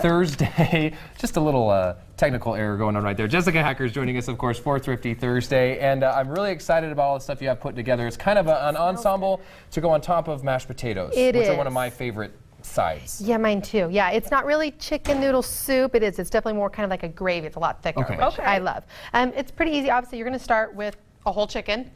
Thursday. Just a little technical error going on right there. Jessica Hacker's joining us, of course, for Thrifty Thursday, and I'm really excited about all the stuff you have put together. It's kind of an ensemble to go on top of mashed potatoes, which are one of my favorite sides. Yeah, mine too. Yeah, it's not really chicken noodle soup. It's definitely more kind of like a gravy. It's a lot thicker, which I love. It's pretty easy. Obviously, you're going to start with a whole chicken.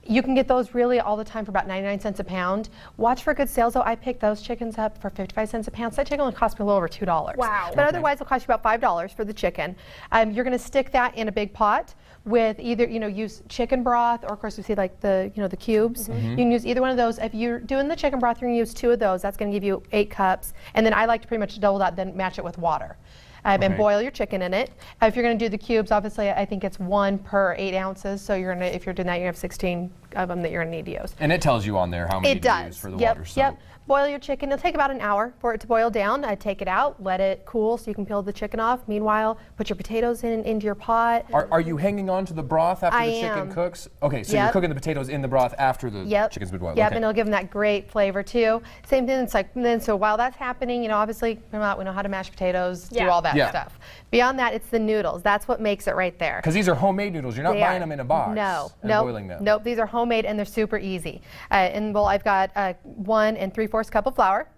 You can get those really all the time for about 99 cents a pound. Watch for good sales though. I picked those chickens up for 55 cents a pound. So that chicken only cost me a little over $2. Wow. But otherwise it'll cost you about $5 for the chicken. You're going to stick that in a big pot with either, use chicken broth, or of course we see like the, the cubes. You can use either one of those. If you're doing the chicken broth, you're going to use 2 of those. That's going to give you 8 cups. And then I like to pretty much double that, then match it with water. And boil your chicken in it. If you're going to do the cubes, obviously I think it's 1 per 8 ounces. So you're going to, if you're doing that, you have 16 of them that you're going to need to use. And it tells you on there how many to use for the water. Yep. Boil your chicken. It'll take about an hour for it to boil down. Take it out, let it cool so you can peel the chicken off. Meanwhile, put your potatoes into your pot. Are you hanging on to the broth after the chicken cooks? Okay, so you're cooking the potatoes in the broth after the chicken's been boiled. Yep, and it'll give them that great flavor too. Same thing. It's like so while that's happening, obviously we know how to mash potatoes, do all that stuff. Beyond that, it's the noodles. That's what makes it right there. Because these are homemade noodles. You're not buying them in a box. Boiling them. Nope. These are homemade and they're super easy. I've got 1 3/4 cup of flour.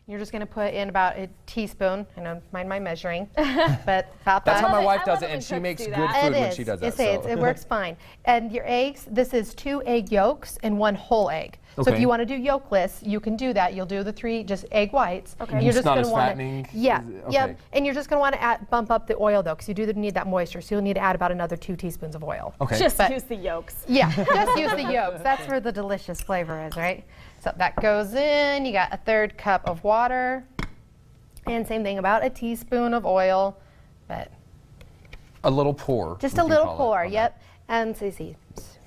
You're just going to put in about a teaspoon. I don't mind my measuring, but about That's that. how my wife does it, and she makes good food when she does that. It works fine. And your eggs, this is 2 egg yolks and 1 whole egg. So if you want to do yolkless, you can do that. You'll do the 3 just egg whites. Okay. You're just not as fattening. Yep. And you're just going to want to bump up the oil though, because you do need that moisture. So you'll need to add about another 2 teaspoons of oil. Okay. Just use the yolks. Yeah, just use the yolks. That's where the delicious flavor is, right? So that goes in. You got a 1/3 cup of water, and same thing, about a teaspoon of oil, but a little pour. Just a little pour. Yep. And so you see.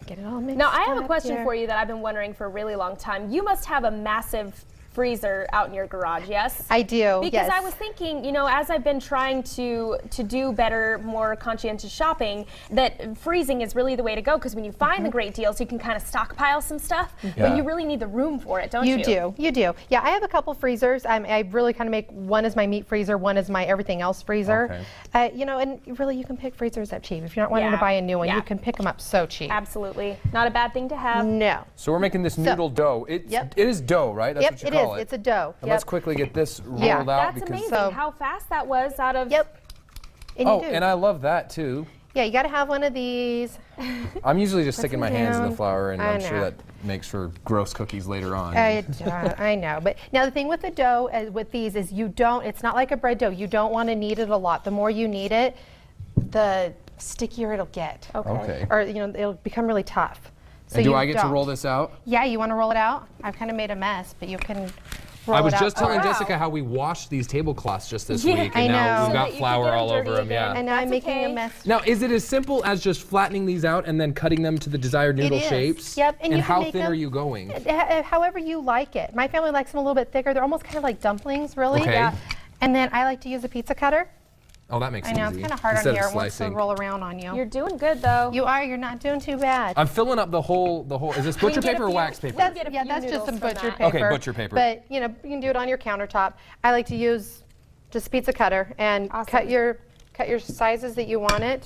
Get it all mixed now I have a question here for you that I've been wondering for a really long time. You must have a massive freezer out in your garage, yes? I do, because I was thinking, as I've been trying to do better, more conscientious shopping, that freezing is really the way to go, because when you find the great deals, you can kind of stockpile some stuff, but you really need the room for it, don't you? You do. Yeah, I have a couple freezers. I really kind of make, one is my meat freezer, one is my everything else freezer. And really you can pick freezers up cheap. If you're not wanting to buy a new one, you can pick them up so cheap. Absolutely. Not a bad thing to have. No. So we're making this noodle dough. It is dough, right? That's what you call it. It's a dough. And let's quickly get this rolled out. That's amazing how fast that was out of... And I love that too. Yeah, you got to have one of these. I'm usually just sticking my hands in the flour, and I'm sure that makes for gross cookies later on. I know. But now the thing with the dough, with these, is it's not like a bread dough. You don't want to knead it a lot. The more you knead it, the stickier it'll get. Or, it'll become really tough. So do I get to roll this out? Yeah, you want to roll it out? I've kind of made a mess, but you can roll it out. I was just telling Jessica how we washed these tablecloths just this week, and now we've got flour all over them. And now I'm making a mess. Now, is it as simple as just flattening these out and then cutting them to the desired noodle shapes? Yep. And how thin are you going? However you like it. My family likes them a little bit thicker. They're almost kind of like dumplings, really. Yeah. And then I like to use a pizza cutter. Oh, that makes it easy. I know, it's kind of hard on here. It wants to roll around on you. You're doing good, though. You are. You're not doing too bad. I'm filling up the whole. Is this butcher paper or wax paper? That's just some butcher paper. Okay, butcher paper. But, you can do it on your countertop. I like to use just a pizza cutter and cut your sizes that you want it.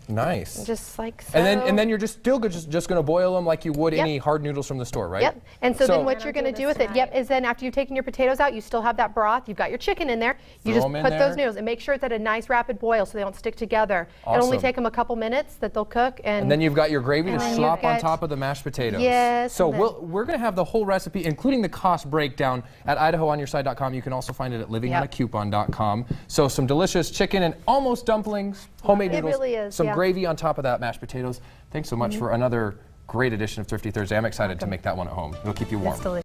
Nice. Just like so. And then you're just still just going to boil them like you would any hard noodles from the store, right? Yep. And so then what you're going to do with it, is then after you've taken your potatoes out, you still have that broth, you've got your chicken in there, you just put those noodles and make sure it's at a nice rapid boil so they don't stick together. It'll only take them a couple minutes that they'll cook. And then you've got your gravy to slop on top of the mashed potatoes. Yes. So we're going to have the whole recipe, including the cost breakdown, at IdahoOnYourSide.com. You can also find it at livingonacoupon.com. So some delicious chicken and almost dumplings, homemade noodles, really is, some gravy on top of that, mashed potatoes. Thanks so much for another great edition of Thrifty Thursday. I'm excited to make that one at home. It'll keep you warm.